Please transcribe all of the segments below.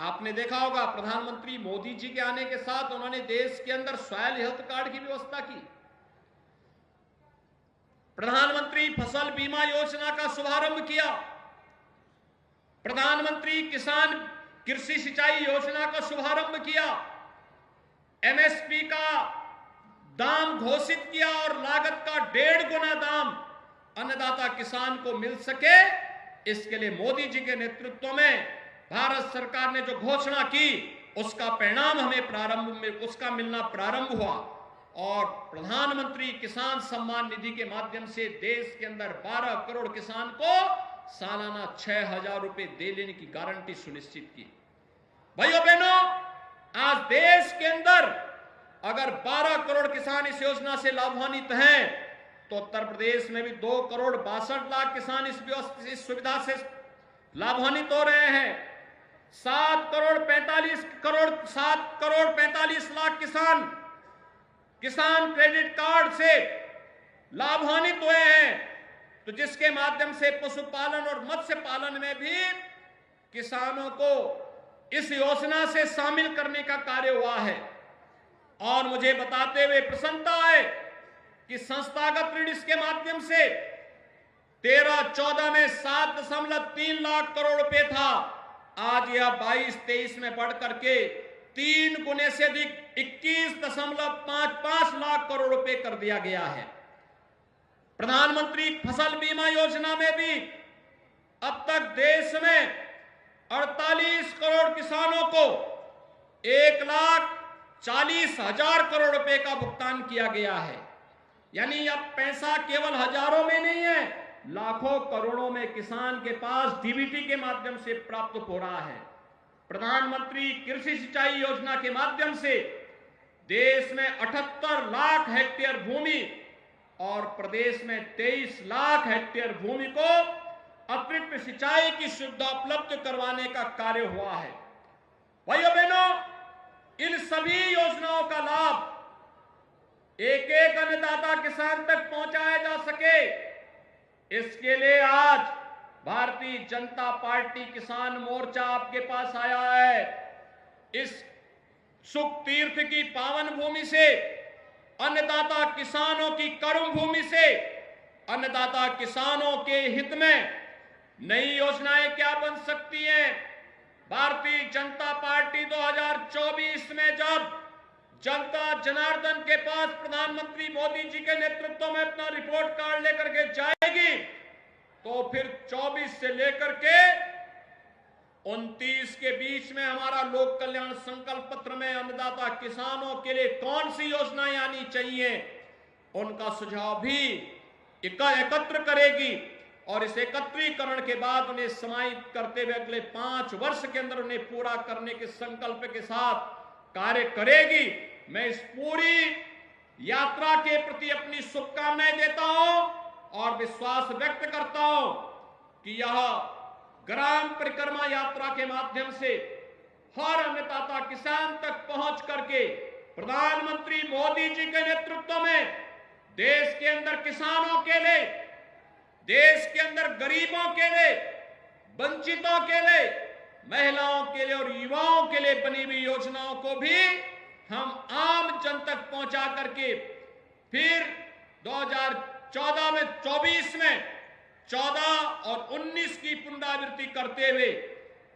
आपने देखा होगा प्रधानमंत्री मोदी जी के आने के साथ उन्होंने देश के अंदर सॉयल हेल्थ कार्ड की व्यवस्था की। प्रधानमंत्री फसल बीमा योजना का शुभारंभ किया। प्रधानमंत्री किसान कृषि सिंचाई योजना का शुभारंभ किया। एमएसपी का दाम घोषित किया और लागत का 1.5 गुना दाम अन्नदाता किसान को मिल सके, इसके लिए मोदी जी के नेतृत्व में भारत सरकार ने जो घोषणा की उसका परिणाम हमें उसका मिलना प्रारंभ हुआ और प्रधानमंत्री किसान सम्मान निधि के माध्यम से देश के अंदर 12 करोड़ किसान को सालाना 6,000 रुपए दे लेने की गारंटी सुनिश्चित की। भाइयों बहनों, आज देश के अंदर अगर 12 करोड़ किसान इस योजना से लाभान्वित हैं तो उत्तर प्रदेश में भी 2 करोड़ 62 लाख किसान इस सुविधा से लाभान्वित हो रहे हैं। 7 करोड़ 45 लाख किसान क्रेडिट कार्ड से लाभान्वित हुए हैं, तो जिसके माध्यम से पशुपालन और मत्स्य पालन में भी किसानों को इस योजना से शामिल करने का कार्य हुआ है। और मुझे बताते हुए प्रसन्नता है कि संस्थागत ऋण इसके माध्यम से 13-14 में 7.3 लाख करोड़ रुपए था, आज यह 22-23 में बढ़ करके 3 गुने से अधिक 21.55 लाख करोड़ रुपए कर दिया गया है। प्रधानमंत्री फसल बीमा योजना में भी अब तक देश में 48 करोड़ किसानों को 1,40,000 करोड़ रुपए का भुगतान किया गया है। यानी अब पैसा केवल हजारों में नहीं है, लाखों करोड़ों में किसान के पास डीबीटी के माध्यम से प्राप्त हो रहा है। प्रधानमंत्री कृषि सिंचाई योजना के माध्यम से देश में 78 लाख हेक्टेयर भूमि और प्रदेश में 23 लाख हेक्टेयर भूमि को अतिरिक्त सिंचाई की सुविधा उपलब्ध करवाने का कार्य हुआ है। भाइयों बहनों, इन सभी योजनाओं का लाभ एक एक अन्नदाता किसान तक पहुंचाया जा सके, इसके लिए आज भारतीय जनता पार्टी किसान मोर्चा आपके पास आया है। इस सुख तीर्थ की पावन भूमि से, अन्नदाता किसानों की कर्म भूमि से, अन्नदाता किसानों के हित में नई योजनाएं क्या बन सकती हैं। भारतीय जनता पार्टी 2024 में जब जनता जनार्दन के पास प्रधानमंत्री मोदी जी के नेतृत्व में अपना रिपोर्ट कार्ड लेकर के जाएगी, तो फिर 24 से लेकर के 29 के बीच में हमारा लोक कल्याण संकल्प पत्र में अन्नदाता किसानों के लिए कौन सी योजनाएं आनी चाहिए, उनका सुझाव भी एकत्र करेगी और इस एकत्रीकरण के बाद उन्हें समाहित करते हुए अगले 5 वर्ष के अंदर उन्हें पूरा करने के संकल्प के साथ कार्य करेगी। मैं इस पूरी यात्रा के प्रति अपनी शुभकामनाएं देता हूं और विश्वास व्यक्त करता हूं कि यह ग्राम परिक्रमा यात्रा के माध्यम से हर अन्नदाता किसान तक पहुंच करके प्रधानमंत्री मोदी जी के नेतृत्व में देश के अंदर किसानों के लिए, देश के अंदर गरीबों के लिए, वंचितों के लिए, महिलाओं के लिए और युवाओं के लिए बनी हुई योजनाओं को भी हम आम जन तक पहुंचा करके फिर 2014 में 24 में 14 और 19 की पुनरावृत्ति करते हुए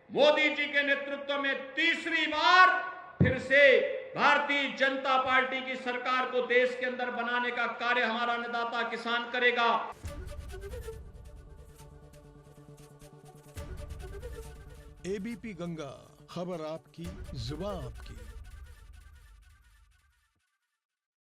मोदी जी के नेतृत्व में तीसरी बार फिर से भारतीय जनता पार्टी की सरकार को देश के अंदर बनाने का कार्य हमारा अन्नदाता किसान करेगा। एबीपी गंगा, खबर आपकी, जुबान आपकी।